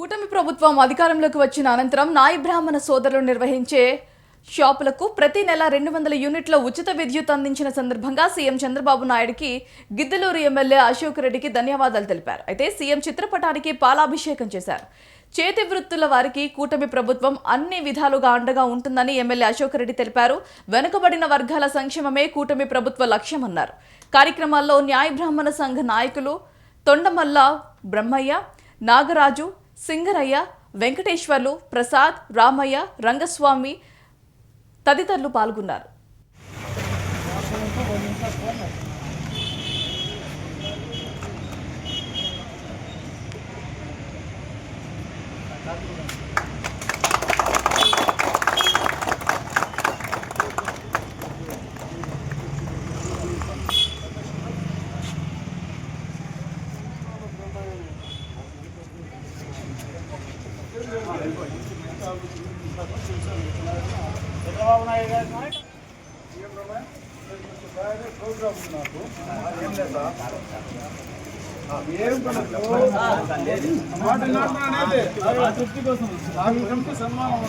కూటమి ప్రభుత్వం అధికారంలోకి వచ్చిన అనంతరం నాయి బ్రాహ్మణ సోదరులు నిర్వహించే షాపులకు ప్రతి నెల 200 యూనిట్ల ఉచిత విద్యుత్ అందించిన సందర్భంగా సీఎం చంద్రబాబు నాయుడుకి గిద్దలూరు ఎమ్మెల్యే అశోక్ రెడ్డికి ధన్యవాదాలు తెలిపారు. అయితే సీఎం చిత్రపటానికి పాలాభిషేకం చేశారు. చేతి వృత్తుల వారికి కూటమి ప్రభుత్వం అన్ని విధాలుగా అండగా ఉంటుందని ఎమ్మెల్యే అశోక్ రెడ్డి తెలిపారు. వెనుకబడిన వర్గాల సంక్షేమమే కూటమి ప్రభుత్వ లక్ష్యమన్నారు. కార్యక్రమాల్లో న్యాయ బ్రాహ్మణ సంఘ నాయకులు తొండమల్ల బ్రహ్మయ్య, నాగరాజు, సింగరయ్య, వెంకటేశ్వర్లు, ప్రసాద్, రామయ్య, రంగస్వామి తదితరులు పాల్గొన్నారు. చంద్రబాబు నాయుడు గారి ప్రోగ్రామ్ నాకు మాట తృప్తి కోసం సన్మానం